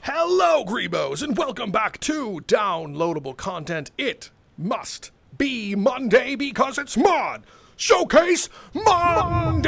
Hello, Greebos, and welcome back to downloadable content. It must be Monday because it's Mod Showcase Monday!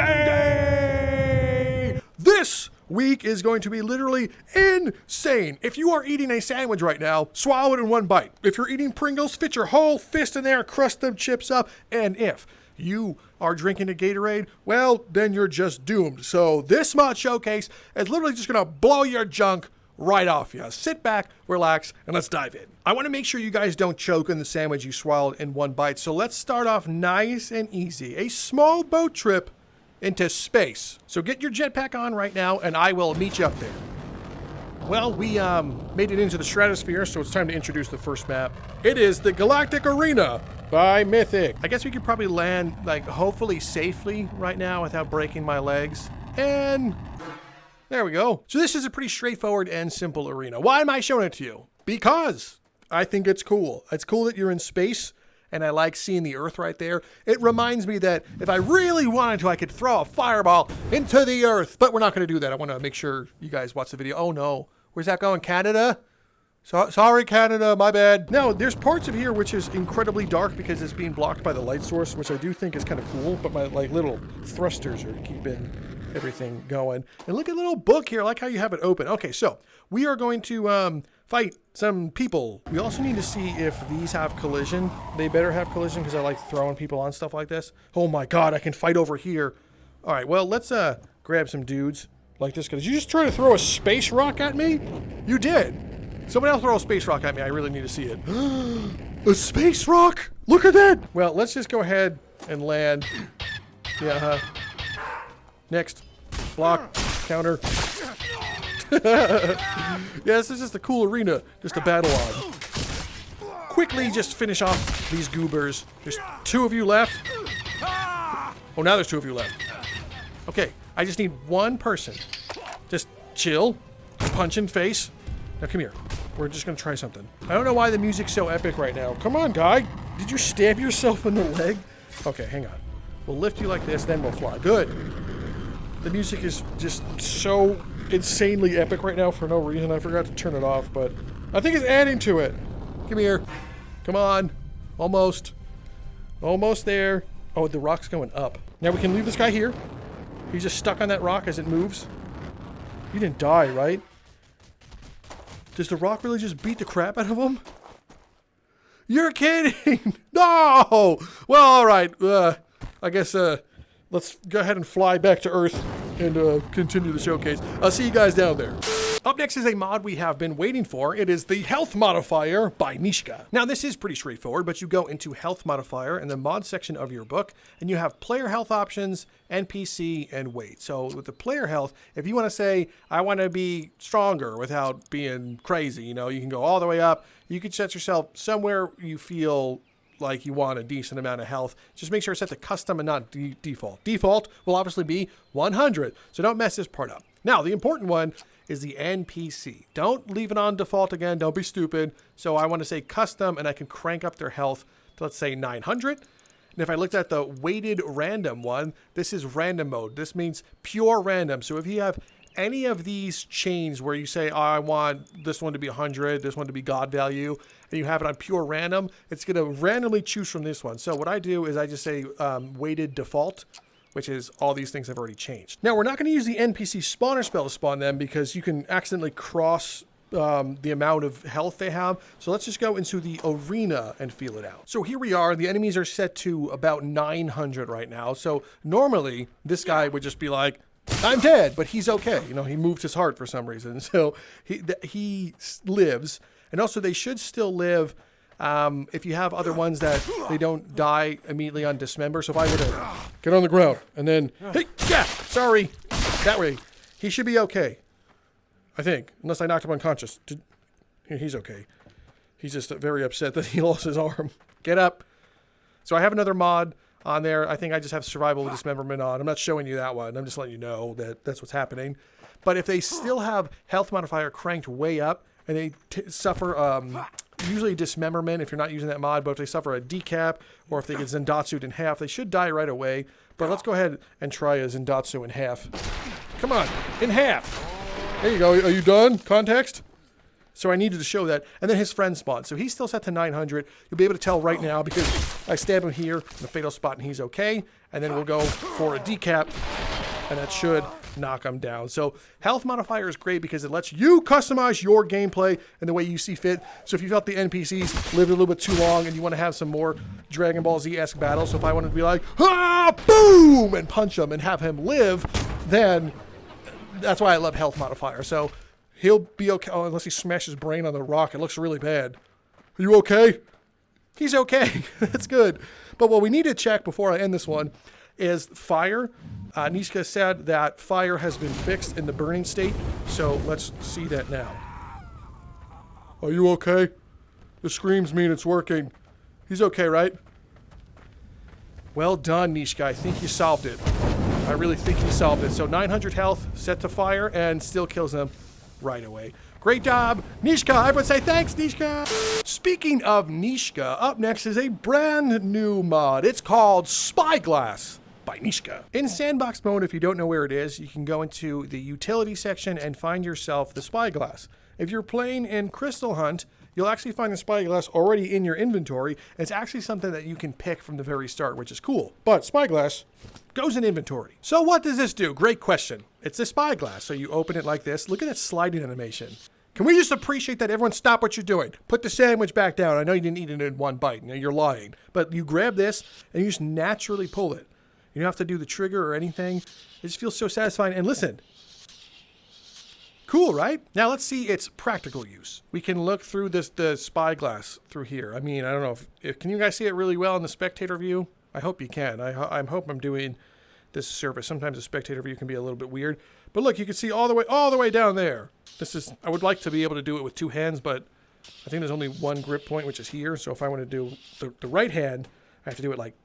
This week is going to be literally insane. If you are eating a sandwich right now, swallow it in one bite. If you're eating Pringles, fit your whole fist in there, crust them chips up, and if you are drinking a Gatorade, well, then you're just doomed. So this Mod Showcase is literally just gonna blow your junk right off you. Sit back, relax, and let's dive in. I want to make sure you guys don't choke on the sandwich you swallowed in one bite, so let's start off nice and easy. A small boat trip into space. So get your jetpack on right now, and I will meet you up there. Well, we made it into the stratosphere, so it's time to introduce the first map. It is the Galactic Arena by Mxthic. I guess we could probably land, like, hopefully safely right now without breaking my legs. And there we go. So this is a pretty straightforward and simple arena. Why am I showing it to you? Because I think it's cool. It's cool that you're in space, and I like seeing the Earth right there. It reminds me that if I really wanted to, I could throw a fireball into the Earth. But we're not going to do that. I want to make sure you guys watch the video. Oh no. Where's that going? Canada? Sorry, Canada. My bad. Now, there's parts of here which is incredibly dark because it's being blocked by the light source, which I do think is kind of cool. But my little thrusters are keeping everything going. And look at a little book here. I like how you have it open. Okay, so we are going to fight some people. We also need to see if these have collision. They better have collision because I like throwing people on stuff like this. Oh my god, I can fight over here. All right, well, let's grab some dudes like this. Did you just try to throw a space rock at me? You did. Someone else throw a space rock at me. I really need to see it. A space rock? Look at that. Well, let's just go ahead and land. Yeah, Next. Block. Counter. Yeah, this is just a cool arena just to battle on. Quickly just finish off these goobers. There's two of you left. Oh, now there's two of you left. Okay, I just need one person. Just chill. Punch in face. Now come here. We're just gonna try something. I don't know why the music's so epic right now. Come on, guy. Did you stab yourself in the leg? Okay, hang on. We'll lift you like this, then we'll fly. Good. The music is just so insanely epic right now for no reason. I forgot to turn it off, but I think it's adding to it. Come here. Come on. Almost. Almost there. Oh, the rock's going up. Now we can leave this guy here. He's just stuck on that rock as it moves. You didn't die, right? Does the rock really just beat the crap out of him? You're kidding! No! Well, alright. I guess, let's go ahead and fly back to Earth and continue the showcase. I'll see you guys down there. Up next is a mod we have been waiting for. It is the Health Modifier by Neeshka. Now, this is pretty straightforward, but you go into Health Modifier in the mod section of your book, and you have player health options, NPC, and weight. So with the player health, if you want to say, I want to be stronger without being crazy, you know, you can go all the way up. You can set yourself somewhere you feel like you want a decent amount of health. Just make sure it's set to custom and not default. Default will obviously be 100, so don't mess this part up. Now, the important one is the NPC. Don't leave it on default again. Don't be stupid. So I want to say custom, and I can crank up their health to, let's say, 900. And if I looked at the weighted random one, this is random mode. This means pure random. So if you have any of these chains where you say, oh, I want this one to be 100, this one to be God value, and you have it on pure random, it's going to randomly choose from this one. So what I do is I just say weighted default, which is all these things have already changed. Now, we're not going to use the NPC spawner spell to spawn them because you can accidentally cross the amount of health they have. So let's just go into the arena and feel it out. So here we are. The enemies are set to about 900 right now. So normally, this guy would just be like, I'm dead, but he's okay. You know, he moved his heart for some reason. So he lives. And also, they should still live if you have other ones that they don't die immediately on dismember. So if I were to get on the ground and then, hey, yeah, sorry, that way, he should be okay. I think, unless I knocked him unconscious. He's okay. He's just very upset that he lost his arm. Get up. So I have another mod on there. I think I just have survival with dismemberment on. I'm not showing you that one. I'm just letting you know that that's what's happening. But if they still have health modifier cranked way up and they suffer usually dismemberment if you're not using that mod, but if they suffer a decap or if they get Zendatsu'd in half, they should die right away. But let's go ahead and try a Zendatsu in half. Come on, in half. There you go. Are you done? Context? So I needed to show that. And then his friend spawned. So he's still set to 900. You'll be able to tell right now because I stab him here in the fatal spot and he's okay. And then we'll go for a decap and that should knock him down. So health modifier is great because it lets you customize your gameplay in the way you see fit. So if you felt the NPCs lived a little bit too long and you want to have some more Dragon Ball Z-esque battles, so if I wanted to be like, ah, boom, and punch him and have him live, then that's why I love health modifier. So he'll be okay. Oh, unless he smashes his brain on the rock. It looks really bad. Are you okay? He's okay. That's good. But what we need to check before I end this one is fire. Neeshka said that fire has been fixed in the burning state. So let's see that now. Are you okay? The screams mean it's working. He's okay, right? Well done, Neeshka. I think you solved it. I really think you solved it. So 900 health, set to fire, and still kills him right away. Great job, Neeshka. Everyone say thanks, Neeshka. Speaking of Neeshka, up next is a brand new mod. It's called Spyglass by Neeshka. In sandbox mode, if you don't know where it is, you can go into the utility section and find yourself the Spyglass. If you're playing in Crystal Hunt, you'll actually find the Spyglass already in your inventory. It's actually something that you can pick from the very start, which is cool. But Spyglass goes in inventory. So what does this do? Great question. It's a Spyglass. So you open it like this. Look at that sliding animation. Can we just appreciate that? Everyone stop what you're doing. Put the sandwich back down. I know you didn't eat it in one bite. You know, you're lying. But you grab this and you just naturally pull it. You don't have to do the trigger or anything. It just feels so satisfying. And listen. Cool, right? Now let's see its practical use. We can look through the Spyglass through here. I mean, I don't know if can you guys see it really well in the spectator view? I hope you can. I hope I'm doing this a service. Sometimes the spectator view can be a little bit weird. But look, you can see all the way down there. This is, I would like to be able to do it with two hands, but I think there's only one grip point, which is here. So if I want to do the right hand, I have to do it like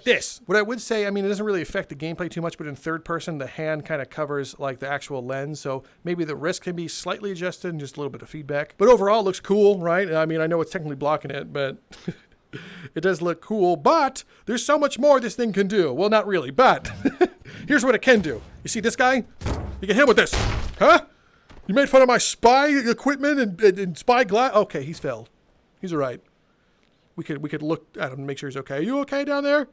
this. What I would say, I mean, it doesn't really affect the gameplay too much, but in third person, the hand kind of covers like the actual lens. So maybe the wrist can be slightly adjusted and just a little bit of feedback. But overall, it looks cool, right? I mean, I know it's technically blocking it, but it does look cool. But there's so much more this thing can do. Well, not really, but here's what it can do. You see this guy? You can hit him with this. Huh? You made fun of my spy equipment and spy glass? Okay, he's failed. He's all right. We could look at him and make sure he's okay. Are you okay down there?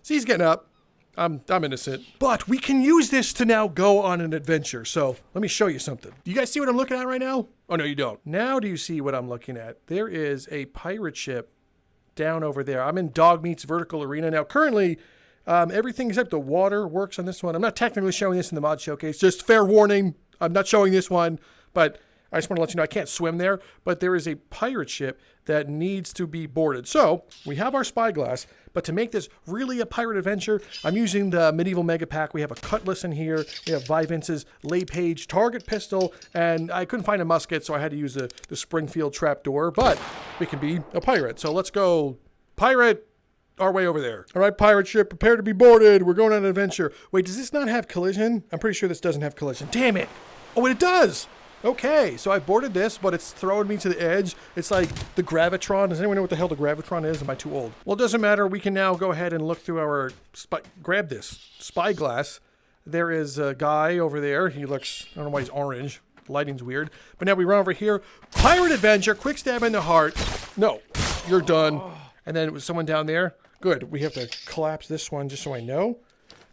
See, he's getting up. I'm innocent. But we can use this to now go on an adventure. So let me show you something. Do you guys see what I'm looking at right now? Oh, no, you don't. Now do you see what I'm looking at? There is a pirate ship down over there. I'm in Dogmeat's vertical arena. Now, currently, everything except the water works on this one. I'm not technically showing this in the mod showcase. Just fair warning. I'm not showing this one, but I just want to let you know I can't swim there, but there is a pirate ship that needs to be boarded. So we have our Spyglass, but to make this really a pirate adventure, I'm using the Medieval Mega Pack. We have a cutlass in here. We have Vivence's lay page target pistol, and I couldn't find a musket, so I had to use the Springfield trapdoor, but we can be a pirate. So let's go pirate our way over there. All right, pirate ship, prepare to be boarded. We're going on an adventure. Wait, does this not have collision? I'm pretty sure this doesn't have collision. Damn it. Oh, it does. Okay, so I boarded this, but it's throwing me to the edge. It's like the Gravitron. Does anyone know what the hell the Gravitron is? Am I too old? Well, it doesn't matter. We can now go ahead and look through our grab this Spyglass. There is a guy over there. He looks, I don't know why he's orange. Lighting's weird. But now we run over here. Pirate adventure, quick stab in the heart. No, you're done. And then it was someone down there. Good. We have to collapse this one just so I know.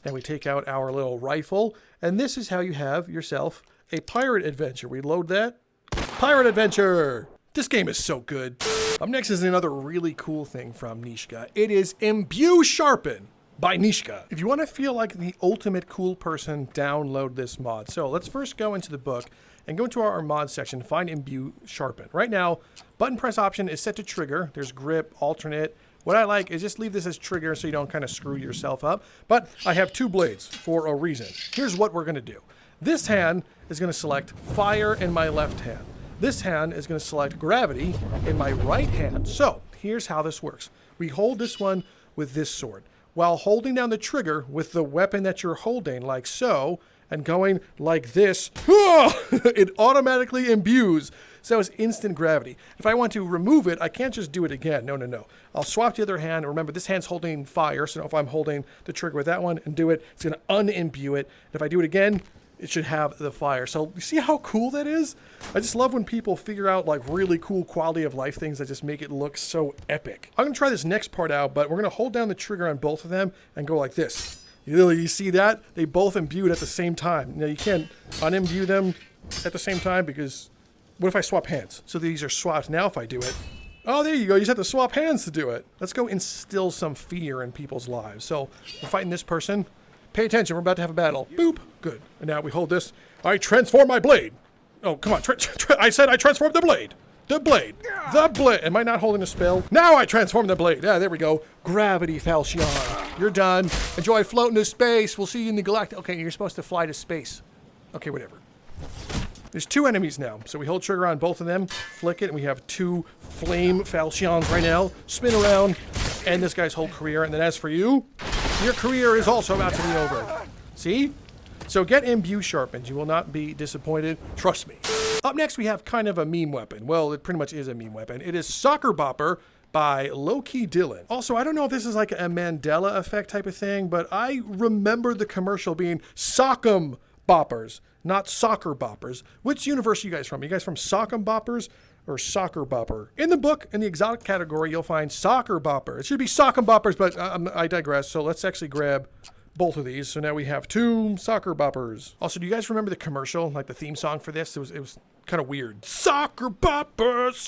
Then we take out our little rifle. And this is how you have yourself a pirate adventure. We load that. Pirate adventure! This game is so good. Up next is another really cool thing from Neeshka. It is Imbue Sharpen by Neeshka. If you want to feel like the ultimate cool person, download this mod. So let's first go into the book and go into our mod section, find Imbue Sharpen. Right now, button press option is set to trigger. There's grip, alternate. What I like is just leave this as trigger so you don't kind of screw yourself up. But I have two blades for a reason. Here's what we're going to do. This hand is going to select fire in my left hand. This hand is going to select gravity in my right hand. So here's how this works. We hold this one with this sword while holding down the trigger with the weapon that you're holding, like so, and going like this. It automatically imbues. So it's instant gravity. If I want to remove it, I can't just do it again. No. I'll swap the other hand. Remember, this hand's holding fire. So if I'm holding the trigger with that one and do it, it's going to unimbue it. If I do it again, it should have the fire. So you see how cool that is? I just love when people figure out like really cool quality of life things that just make it look so epic. I'm gonna try this next part out, but we're gonna hold down the trigger on both of them and go like this. You see that? They both imbued at the same time. Now you can't unimbue them at the same time because what if I swap hands? So these are swapped now if I do it. Oh, there you go. You just have to swap hands to do it. Let's go instill some fear in people's lives. So we're fighting this person. Pay attention. We're about to have a battle. Boop. Good. And now we hold this. I transform my blade. Oh, come on. I said I transformed the blade. The blade. The blade. Am I not holding a spell? Now I transform the blade. Yeah, there we go. Gravity Falchion. You're done. Enjoy floating to space. We'll see you in the Galactic. Okay, you're supposed to fly to space. Okay, whatever. There's 2 enemies now. So we hold trigger on both of them, flick it, and we have 2 flame falchions right now. Spin around, end this guy's whole career. And then as for you, your career is also about to be over. See? So get Imbue Sharpened. You will not be disappointed. Trust me. Up next, we have kind of a meme weapon. Well, it pretty much is a meme weapon. It is Soccer Bopper by LowKeyDylan. Also, I don't know if this is like a Mandela effect type of thing, but I remember the commercial being Sock'em Boppers, not Soccer Boppers. Which universe are you guys from? Are you guys from Sock'em Boppers or Soccer Bopper? In the book, in the exotic category, you'll find Soccer Bopper. It should be Sock'em Boppers, but I digress. So let's actually grab both of these. So now we have 2 Soccer Boppers. Also, do you guys remember the commercial, like the theme song for this? It was kind of weird. Soccer Boppers,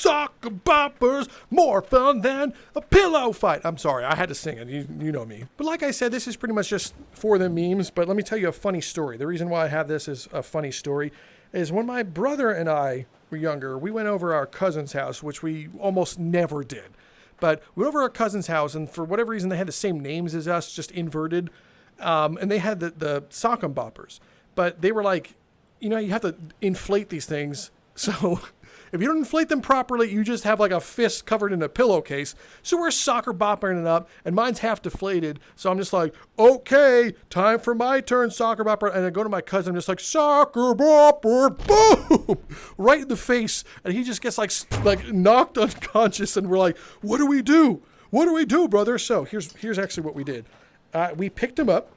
more fun than a pillow fight. I'm sorry, I had to sing it. You know me. But like I said, this is pretty much just for the memes. But let me tell you a funny story. The reason why I have this is a funny story is when my brother and I were younger, we went over our cousin's house, which we almost never did. But we went over our cousin's house, and for whatever reason, they had the same names as us, just inverted. And they had the Sock'em Boppers. But they were like, you know, you have to inflate these things. So if you don't inflate them properly, you just have like a fist covered in a pillowcase. So we're Soccer Boppering it up, and mine's half deflated. So I'm just like, okay, time for my turn, Soccer Bopper. And I go to my cousin, I'm just like, Soccer Bopper, boom, right in the face. And he just gets like knocked unconscious. And we're like, what do we do? What do we do, brother? So here's actually what we did. We picked him up.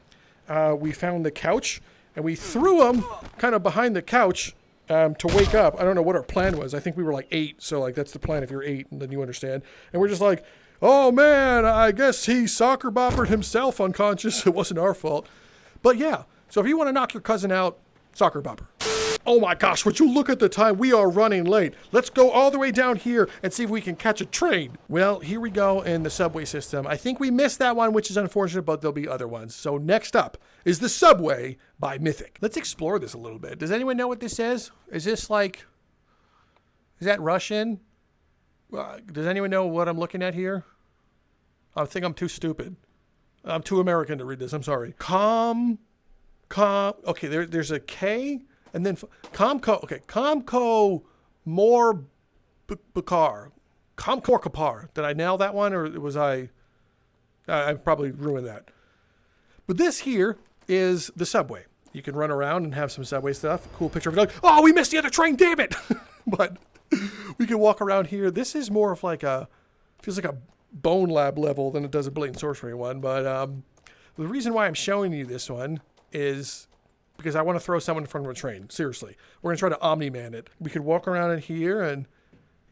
We found the couch. And we threw him kind of behind the couch to wake up. I don't know what our plan was. I think we were like 8. So like that's the plan if you're 8, and then you understand. And we're just like, oh man, I guess he Soccer Boppered himself unconscious. It wasn't our fault. But yeah, so if you want to knock your cousin out, Soccer Bopper. Oh my gosh, would you look at the time? We are running late. Let's go all the way down here and see if we can catch a train. Well, here we go in the subway system. I think we missed that one, which is unfortunate, but there'll be other ones. So next up is the subway by Mxthic. Let's explore this a little bit. Does anyone know what this is? Is this like, is that Russian? Does anyone know what I'm looking at here? I think I'm too stupid. I'm too American to read this. I'm sorry. Okay, there's a K. And then Comco more Bakar. Comcor Kapar. Did I nail that one, or was I probably ruined that. But this here is the subway. You can run around and have some subway stuff. Cool picture of it. Oh, we missed the other train, damn it! But we can walk around here. This is more of like feels like a Bone Lab level than it does a Blade and Sorcery one. But the reason why I'm showing you this one is because I want to throw someone in front of a train. Seriously. We're going to try to Omni-Man it. We could walk around in here and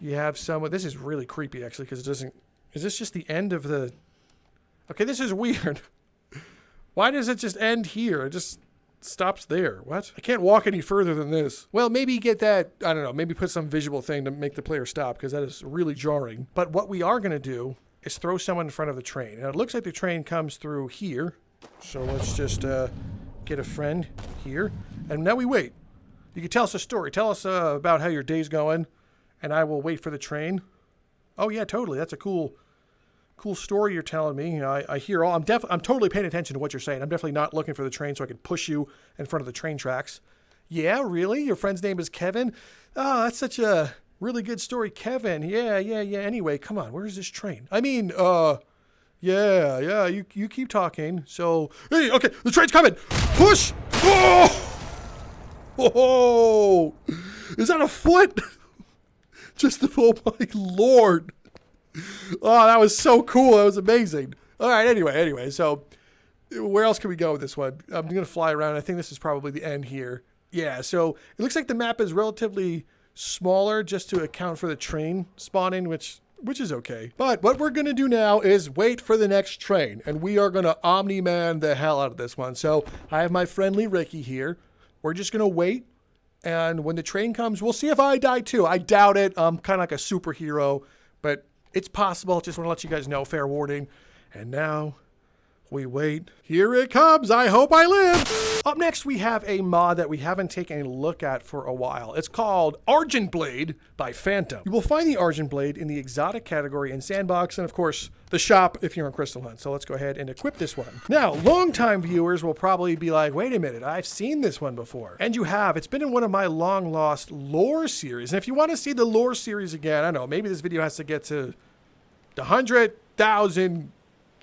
you have someone. This is really creepy, actually, because it doesn't. Is this just the end of the. Okay, this is weird. Why does it just end here? It just stops there. What? I can't walk any further than this. Well, maybe get that. I don't know. Maybe put some visual thing to make the player stop, because that is really jarring. But what we are going to do is throw someone in front of the train. And it looks like the train comes through here. So let's just. Get a friend here, and now we wait. You can tell us a story. Tell us about how your day's going, and I will wait for the train. Oh yeah, totally. That's a cool story you're telling me. I hear all. I'm totally paying attention to what you're saying. I'm definitely not looking for the train so I can push you in front of the train tracks. Yeah, really? Your friend's name is Kevin? Oh, that's such a really good story, Kevin. Yeah. Anyway, come on. Where's this train? I mean, Yeah, you keep talking. So, hey, okay, the train's coming. Push! Oh! Is that a foot? Oh my Lord. Oh, that was so cool. That was amazing. All right, anyway, so where else can we go with this one? I'm going to fly around. I think this is probably the end here. Yeah, so it looks like the map is relatively smaller just to account for the train spawning, which is okay. But what we're going to do now is wait for the next train, and we are going to Omni-Man the hell out of this one. So I have my friendly Ricky here. We're just going to wait, and when the train comes, we'll see if I die too. I doubt it. I'm kind of like a superhero, but it's possible. Just want to let you guys know, fair warning. And now we wait. Here it comes. I hope I live. Up next, we have a mod that we haven't taken a look at for a while. It's called Argent Blade by Phantom. You will find the Argent Blade in the exotic category in Sandbox, and of course, the shop if you're in Crystal Hunt. So let's go ahead and equip this one. Now, longtime viewers will probably be like, wait a minute, I've seen this one before. And you have. It's been in one of my long lost lore series. And if you want to see the lore series again, I don't know, maybe this video has to get to 100,000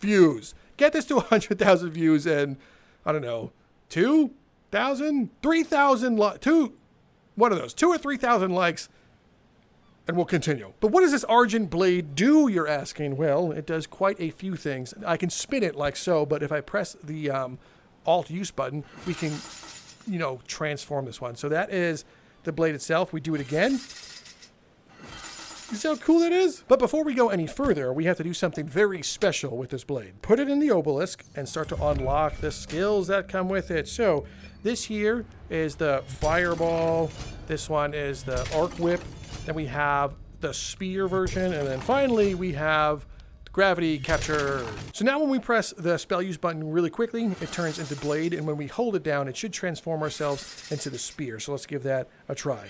views. Get this to 100,000 views and, I don't know, 2,000, 3,000, one of those, 2,000 or 3,000 likes, and we'll continue. But what does this Argent Blade do, you're asking? Well, it does quite a few things. I can spin it like so, but if I press the Alt-Use button, we can, transform this one. So that is the blade itself. We do it again. You see how cool it is? But before we go any further, we have to do something very special with this blade. Put it in the obelisk and start to unlock the skills that come with it. So this here is the fireball. This one is the arc whip. Then we have the spear version. And then finally we have gravity capture. So now when we press the spell use button really quickly, it turns into blade. And when we hold it down, it should transform ourselves into the spear. So let's give that a try.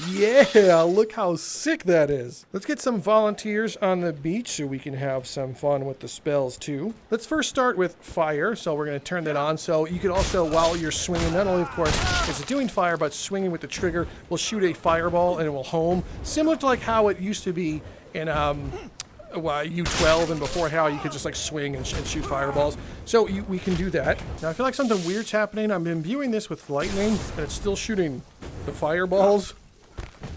Yeah, look how sick that is. Let's get some volunteers on the beach so we can have some fun with the spells too. Let's first start with fire. So we're going to turn that on. So you can also, while you're swinging, not only of course is it doing fire, but swinging with the trigger will shoot a fireball and it will home. Similar to like how it used to be in U12 and before, how you could just like swing and shoot fireballs. So we can do that. Now I feel like something weird's happening. I'm imbuing this with lightning and it's still shooting the fireballs.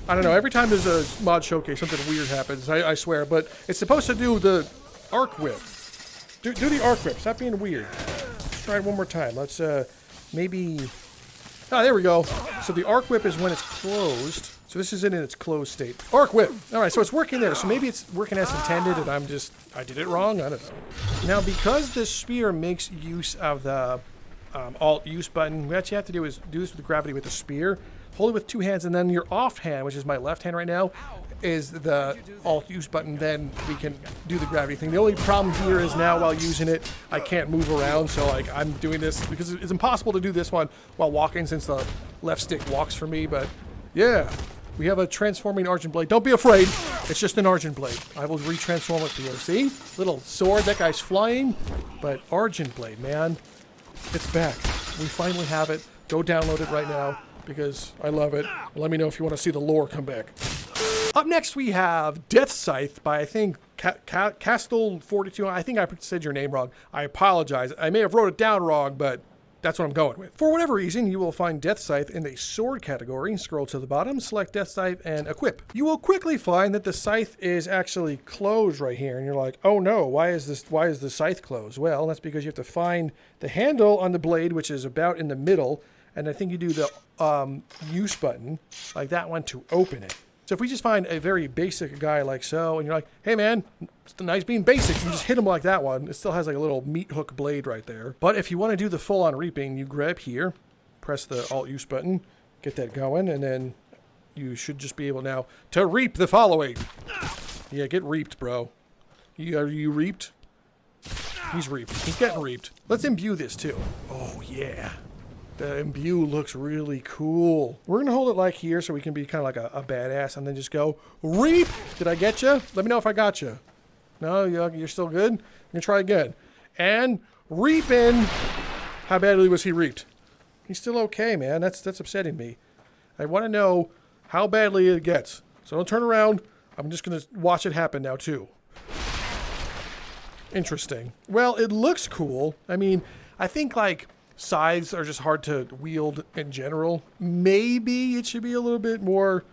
I don't know, every time there's a mod showcase, something weird happens, I swear, but it's supposed to do the arc whip. Do the arc whip, stop being weird. Let's try it one more time. Let's, maybe... Ah, there we go. So the arc whip is when it's closed. So this is in its closed state. Arc whip! Alright, so it's working there. So maybe it's working as intended and I did it wrong? I don't know. Now, because this spear makes use of the Alt-Use button, what you have to do is do this with gravity with the spear. Hold it with two hands, and then your off hand, which is my left hand right now, is the Alt-Use button. Then we can do the gravity thing. The only problem here is now while using it, I can't move around. So like I'm doing this because it's impossible to do this one while walking since the left stick walks for me. But yeah, we have a transforming Argent Blade. Don't be afraid. It's just an Argent Blade. I will retransform it for you. See? Little sword. That guy's flying. But Argent Blade, man. It's back. We finally have it. Go download it right now, because I love it. Let me know if you want to see the lore come back. Up next, we have Death Scythe by, I think, Castle42. I think I said your name wrong. I apologize. I may have wrote it down wrong, but that's what I'm going with. For whatever reason, you will find Death Scythe in the sword category. Scroll to the bottom, select Death Scythe, and equip. You will quickly find that the scythe is actually closed right here, and you're like, oh no, why is the scythe closed? Well, that's because you have to find the handle on the blade, which is about in the middle, and I think you do the use button, like that one, to open it. So if we just find a very basic guy like so, and you're like, hey man, it's nice being basic, you just hit him like that one. It still has like a little meat hook blade right there. But if you want to do the full-on reaping, you grab here, press the Alt-Use button, get that going, and then you should just be able now to reap the following. Yeah, get reaped, bro. Are you reaped? He's reaped. He's getting reaped. Let's imbue this too. Oh yeah. The imbue looks really cool. We're going to hold it like here so we can be kind of like a badass and then just go, reap! Did I get you? Let me know if I got you. No, you're still good? I'm going to try again. And reaping! How badly was he reaped? He's still okay, man. That's upsetting me. I want to know how badly it gets. So don't turn around. I'm just going to watch it happen now, too. Interesting. Well, it looks cool. I mean, I think, like, scythes are just hard to wield in general. Maybe it should be a little bit more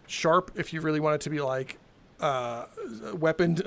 sharp if you really want it to be like a weapon to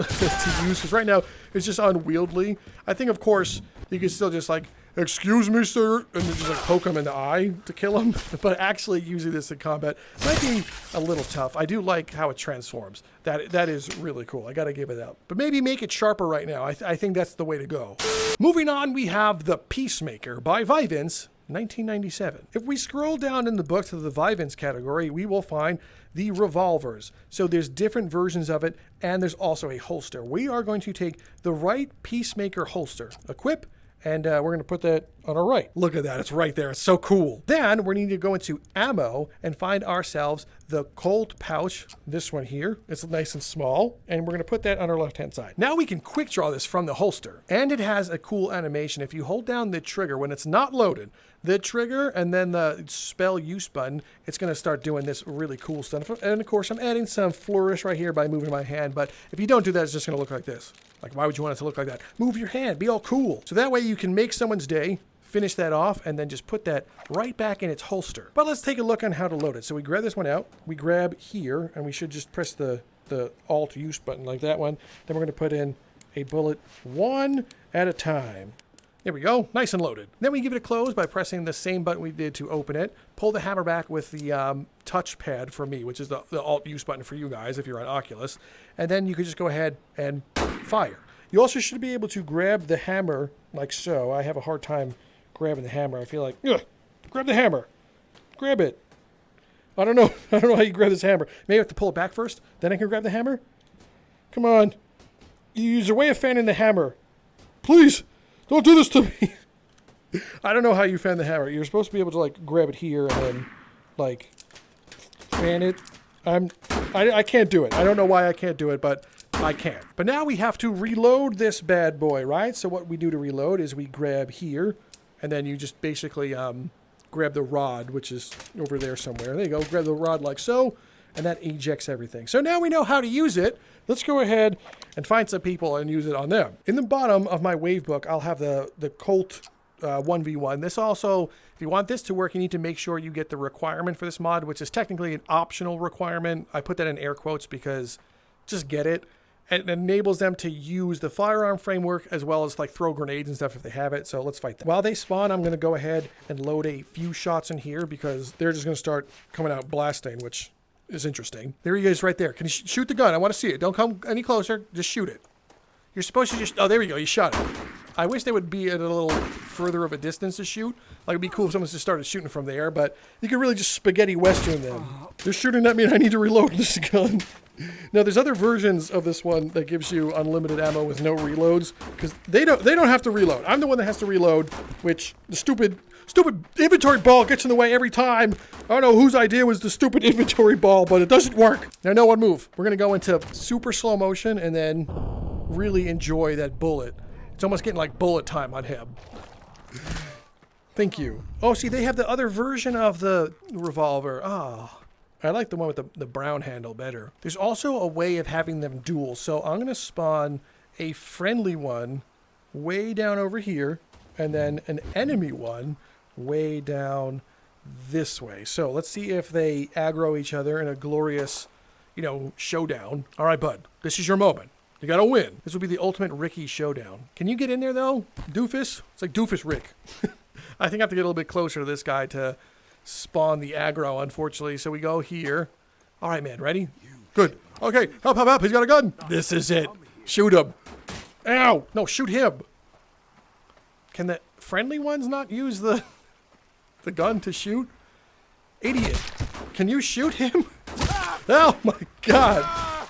use, because right now it's just unwieldy. I think, of course, you can still just like excuse me, sir, and then just like poke him in the eye to kill him. But actually using this in combat might be a little tough. I do like how it transforms. That is really cool. I gotta give it up. But maybe make it sharper right now. I think that's the way to go. Moving on, we have The Peacemaker by Vyvince, 1997. If we scroll down in the book to the Vyvince category, we will find the revolvers. So there's different versions of it, and there's also a holster. We are going to take the right Peacemaker holster, equip, and we're going to put that on our right. Look at that. It's right there. It's so cool. Then we need to go into ammo and find ourselves the Colt pouch. This one here. It's nice and small. And we're going to put that on our left-hand side. Now we can quick draw this from the holster. And it has a cool animation. If you hold down the trigger when it's not loaded, the trigger and then the spell use button, it's going to start doing this really cool stuff. And of course, I'm adding some flourish right here by moving my hand. But if you don't do that, it's just going to look like this. Like, why would you want it to look like that? Move your hand. Be all cool. So that way you can make someone's day, finish that off, and then just put that right back in its holster. But let's take a look on how to load it. So we grab this one out. We grab here, and we should just press the Alt use button like that one. Then we're going to put in a bullet one at a time. There we go. Nice and loaded. Then we give it a close by pressing the same button we did to open it. Pull the hammer back with the touchpad for me, which is the Alt use button for you guys if you're on Oculus. And then you can just go ahead and fire. You also should be able to grab the hammer like so. I have a hard time grabbing the hammer. I feel like, ugh, grab the hammer. Grab it. I don't know. I don't know how you grab this hammer. Maybe I have to pull it back first, then I can grab the hammer? Come on. Use a way of fanning the hammer. Please, don't do this to me. I don't know how you fan the hammer. You're supposed to be able to like grab it here and then like fan it. I can't do it. I don't know why I can't do it, but I can. But now we have to reload this bad boy, right? So what we do to reload is we grab here, and then you just basically grab the rod, which is over there somewhere. There you go. Grab the rod like so, and that ejects everything. So now we know how to use it. Let's go ahead and find some people and use it on them. In the bottom of my wave book, I'll have the Colt 1v1. This also, if you want this to work, you need to make sure you get the requirement for this mod, which is technically an optional requirement. I put that in air quotes because just get it. And it enables them to use the firearm framework as well as like throw grenades and stuff if they have it. So let's fight them. While they spawn, I'm going to go ahead and load a few shots in here because they're just going to start coming out blasting, which is interesting. There he is right there. Can you shoot the gun? I want to see it. Don't come any closer. Just shoot it. You're supposed to just... Oh, there we go. You shot it. I wish they would be at a little further of a distance to shoot. Like, it'd be cool if someone just started shooting from there, but you could really just spaghetti western them. They're shooting at me and I need to reload this gun. Now, there's other versions of this one that gives you unlimited ammo with no reloads, because they don't have to reload. I'm the one that has to reload, which the stupid inventory ball gets in the way every time. I don't know whose idea was the stupid inventory ball, but it doesn't work. Now, no one move. We're going to go into super slow motion and then really enjoy that bullet. It's almost getting like bullet time on him. Thank you. Oh, see, they have the other version of the revolver. Ah. I like the one with the brown handle better. There's also a way of having them dual. So I'm going to spawn a friendly one way down over here and then an enemy one way down this way. So let's see if they aggro each other in a glorious, showdown. All right, bud, this is your moment. You got to win. This will be the ultimate Ricky showdown. Can you get in there, though? Doofus? It's like Doofus Rick. I think I have to get a little bit closer to this guy to spawn the aggro, unfortunately. So we go here. All right, man. Ready? Good. Okay. Help. He's got a gun. This is it. Shoot him. Ow. No, shoot him. Can the friendly ones not use the gun to shoot? Idiot. Can you shoot him? Oh, my God.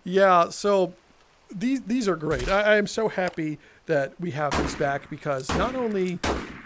Yeah, so these are great. I am so happy that we have these back because not only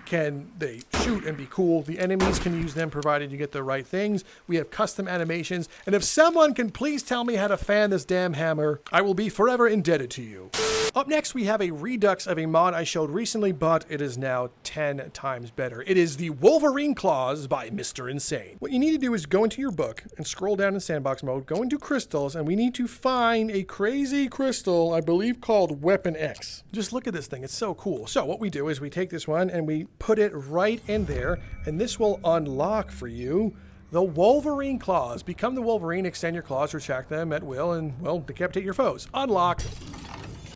can they shoot and be cool, the enemies can use them provided you get the right things. We have custom animations, and if someone can please tell me how to fan this damn hammer, I will be forever indebted to you. Up next, we have a redux of a mod I showed recently, but it is now 10 times better. It is the Wolverine Claws by Mr.Insane. What you need to do is go into your book and scroll down in sandbox mode, go into crystals, and we need to find a crazy crystal, I believe called Weapon X. Just look at this thing, it's so cool. So what we do is we take this one and we put it right in there, and this will unlock for you the Wolverine Claws. Become the Wolverine, extend your claws, retract them at will, and, well, decapitate your foes. Unlock.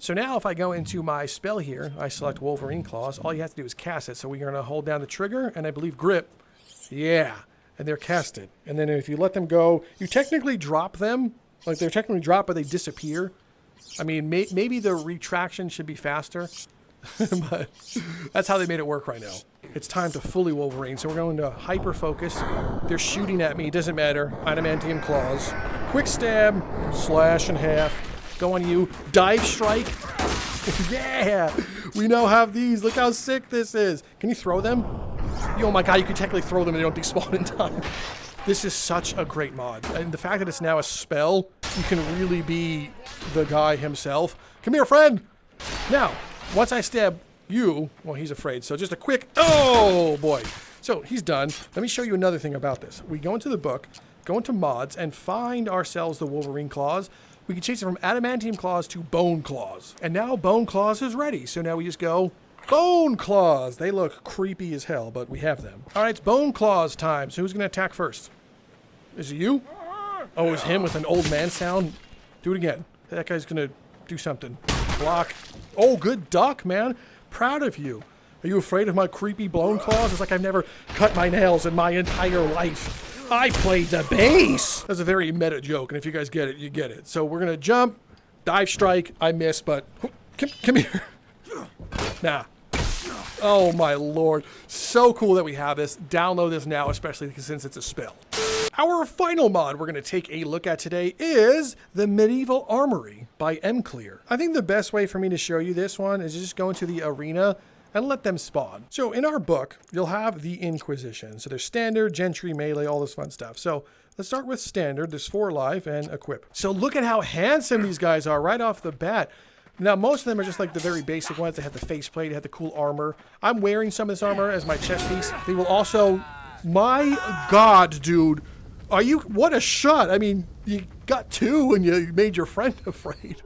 So now if I go into my spell here, I select Wolverine Claws. All you have to do is cast it. So we're going to hold down the trigger and I believe grip. Yeah. And they're casted. And then if you let them go, you technically drop them. Like they're technically dropped, but they disappear. I mean, maybe the retraction should be faster. But that's how they made it work right now. It's time to fully Wolverine. So we're going to hyper focus. They're shooting at me. It doesn't matter. Adamantium Claws. Quick stab. Slash in half. Go on you. Dive strike. Yeah. We now have these. Look how sick this is. Can you throw them? Oh my god, you can technically throw them and they don't despawn in time. This is such a great mod. And the fact that it's now a spell, you can really be the guy himself. Come here, friend. Now, once I stab you, well, he's afraid. So just a quick, oh boy. So he's done. Let me show you another thing about this. We go into the book, go into mods, and find ourselves the Wolverine Claws. We can change it from Adamantium Claws to Bone Claws. And now Bone Claws is ready. So now we just go Bone Claws. They look creepy as hell, but we have them. All right, it's Bone Claws time. So who's going to attack first? Is it you? Oh, it's him with an old man sound. Do it again. That guy's going to do something. Block. Oh, good duck, man. Proud of you. Are you afraid of my creepy Bone Claws? It's like I've never cut my nails in my entire life. I played the bass. That's a very meta joke, and if you guys get it, you get it. So we're going to jump, dive strike. I miss, but come here. Nah. Oh, my lord. So cool that we have this. Download this now, especially since it's a spell. Our final mod we're going to take a look at today is the Medieval Armory by Emclear. I think the best way for me to show you this one is just go into the arena and let them spawn. So in our book, you'll have the Inquisition. So there's standard, gentry, melee, all this fun stuff. So let's start with standard. There's 4 live and equip. So look at how handsome these guys are right off the bat. Now, most of them are just like the very basic ones. They have the faceplate, they have the cool armor. I'm wearing some of this armor as my chest piece. They will also, my god, dude. Are you, what a shot. I mean, you got 2 and you made your friend afraid.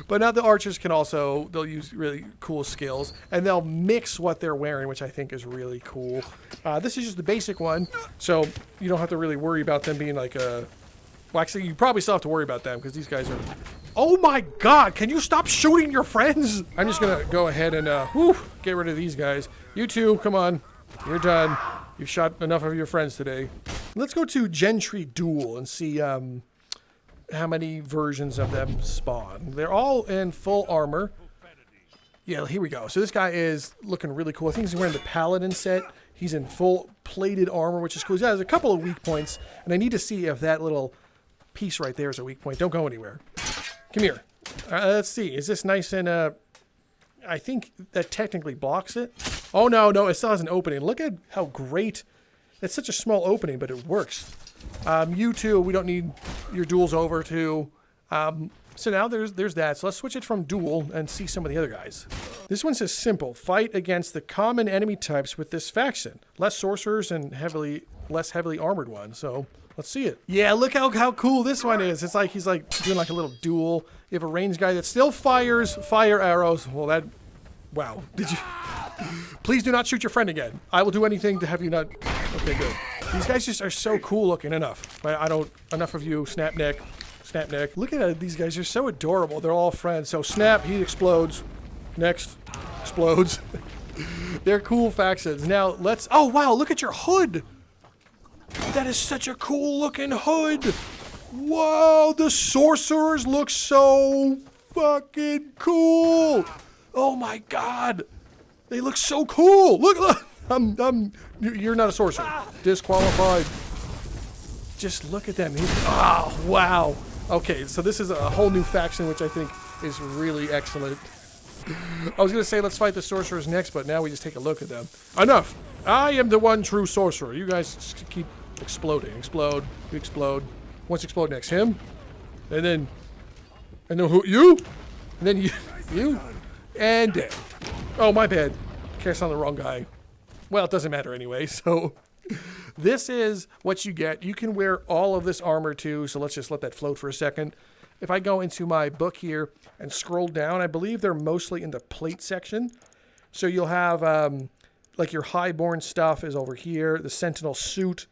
But now the archers can also, they'll use really cool skills and they'll mix what they're wearing, which I think is really cool. This is just the basic one. So you don't have to really worry about them being like a, well, actually you probably still have to worry about them because these guys are, oh my god, can you stop shooting your friends? I'm just gonna go ahead and get rid of these guys. You two, come on, you're done. You've shot enough of your friends today. Let's go to Gentry Duel and see how many versions of them spawn. They're all in full armor. Yeah, here we go. So this guy is looking really cool. I think he's wearing the Paladin set. He's in full plated armor, which is cool. Yeah, there's a couple of weak points, and I need to see if that little piece right there is a weak point. Don't go anywhere. Come here. Let's see. Is this nice and, I think that technically blocks it. Oh, no, it still has an opening. Look at how great. It's such a small opening, but it works. You two, we don't need your duels over too. So now there's that. So let's switch it from duel and see some of the other guys. This one says simple. Fight against the common enemy types with this faction. Less sorcerers and less heavily armored ones. So let's see it. Yeah, look how cool this one is. It's like he's like doing like a little duel. You have a ranged guy that still fires fire arrows. Well, that, wow. Did you? Please do not shoot your friend again. I will do anything to have you not. Okay, good. These guys just are so cool looking. Enough. Enough of you. Snap neck. Snap neck. Look at these guys. They're so adorable. They're all friends. So snap, he explodes. Next. Explodes. They're cool factions. Now let's, oh wow, look at your hood. That is such a cool looking hood. Whoa, the sorcerers look so fucking cool. Oh my god. They look so cool. Look. You're not a sorcerer. Disqualified. Just look at them. Oh, wow. Okay, so this is a whole new faction, which I think is really excellent. I was going to say let's fight the sorcerers next, but now we just take a look at them. Enough. I am the one true sorcerer. You guys just keep exploding. Explode. You explode. Once explode next. Him. And then who? You? And then you. And dead. Oh, my bad. Cast on the wrong guy. Well, it doesn't matter anyway, so this is what you get. You can wear all of this armor too, so let's just let that float for a second. If I go into my book here and scroll down, I believe they're mostly in the plate section. So you'll have, like your highborn stuff is over here, the sentinel suit.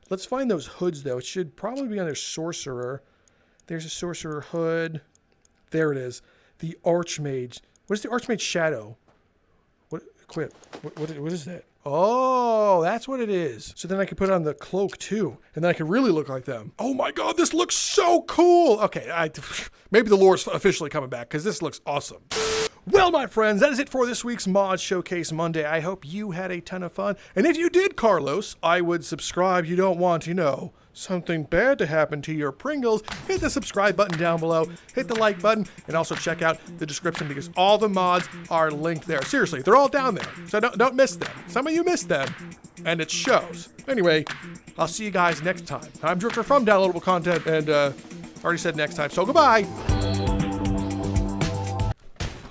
Let's find those hoods though. It should probably be under sorcerer. There's a sorcerer hood. There it is. the Archmage. What is the Archmage Shadow? What? Equip. What is that? Oh, that's what it is. So then I can put on the cloak too, and then I can really look like them. Oh my god, this looks so cool! Okay, maybe the lore's officially coming back, because this looks awesome. Well, my friends, that is it for this week's Mod Showcase Monday. I hope you had a ton of fun. And if you did, Carlos, I would subscribe. You don't want, you know, something bad to happen to your Pringles. Hit the subscribe button down below. Hit the like button. And also check out the description because all the mods are linked there. Seriously, they're all down there. So don't miss them. Some of you missed them. And it shows. Anyway, I'll see you guys next time. I'm Drifter from Downloadable Content. And already said next time. So goodbye.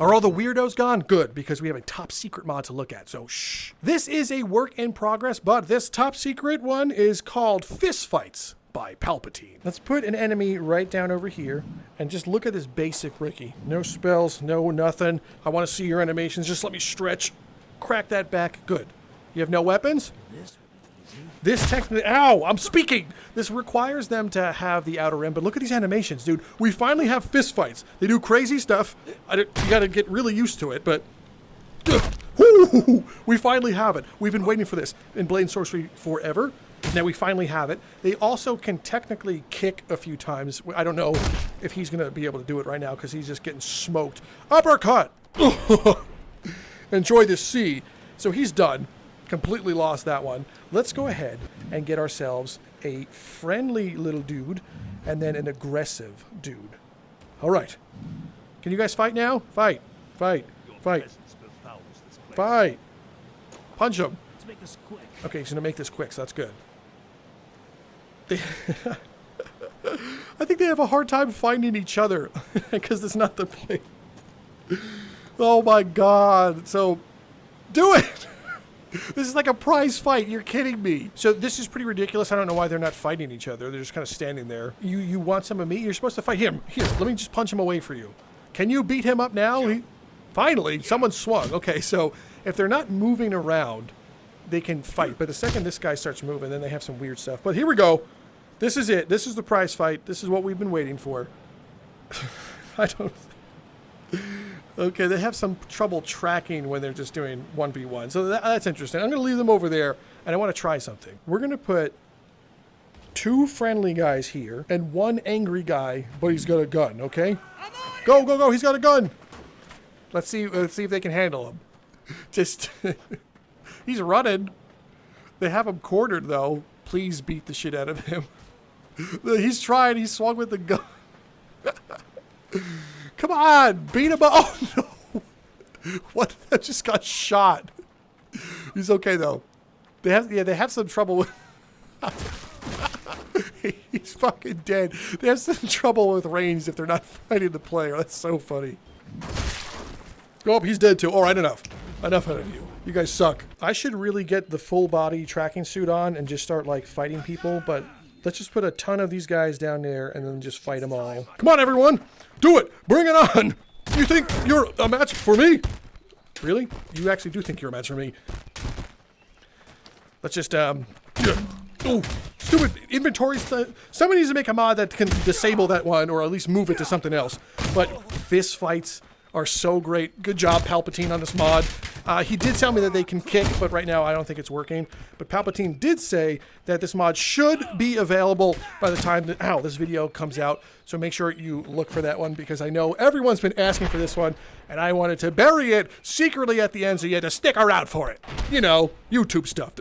Are all the weirdos gone? Good, because we have a top secret mod to look at, so shh. This is a work in progress, but this top secret one is called Fistfights by Palpatine. Let's put an enemy right down over here, and just look at this basic Ricky. No spells, no nothing. I want to see your animations, just let me stretch. Crack that back, good. You have no weapons? This technically, ow, I'm speaking! This requires them to have the outer rim, but look at these animations, dude. We finally have fist fights. They do crazy stuff. You gotta get really used to it, but... we finally have it. We've been waiting for this in Blade and Sorcery forever. Now we finally have it. They also can technically kick a few times. I don't know if he's gonna be able to do it right now because he's just getting smoked. Uppercut! Enjoy this C. So he's done. Completely lost that one. Let's go ahead and get ourselves a friendly little dude and then an aggressive dude. All right. Can you guys fight now? Fight. Fight. Fight. Fight. Punch him. Let's make this quick. Okay, he's going to make this quick, so that's good. I think they have a hard time finding each other because it's not the play. Oh my god. So, do it! This is like a prize fight. You're kidding me. So this is pretty ridiculous. I don't know why they're not fighting each other. They're just kind of standing there. You want some of me? You're supposed to fight him. Here, let me just punch him away for you. Can you beat him up now? Finally, someone swung. Okay, so if they're not moving around, they can fight. But the second this guy starts moving, then they have some weird stuff. But here we go. This is it. This is the prize fight. This is what we've been waiting for. I don't... Okay, they have some trouble tracking when they're just doing 1v1. So that's interesting. I'm going to leave them over there, and I want to try something. We're going to put 2 friendly guys here and 1 angry guy, but he's got a gun, okay? Go, go, go. He's got a gun. Let's see if they can handle him. Just, he's running. They have him cornered, though. Please beat the shit out of him. He's trying. He swung with the gun. Come on, beat him up. Oh, no. What? I just got shot. He's okay, though. They have some trouble with... He's fucking dead. They have some trouble with range if they're not fighting the player. That's so funny. Oh, he's dead, too. All right, enough. Enough out of you. You guys suck. I should really get the full body tracking suit on and just start, like, fighting people, but... Let's just put a ton of these guys down there and then just fight them all. Come on, everyone! Do it! Bring it on! You think you're a match for me? Really? You actually do think you're a match for me. Let's just, Oh, stupid inventory. Somebody needs to make a mod that can disable that one or at least move it to something else. But fist fights are so great. Good job, Palpatine, on this mod. He did tell me that they can kick, but right now I don't think it's working. But Palpatine did say that this mod should be available by the time that, this video comes out. So make sure you look for that one because I know everyone's been asking for this one, and I wanted to bury it secretly at the end so you had to stick around for it. You know, YouTube stuff.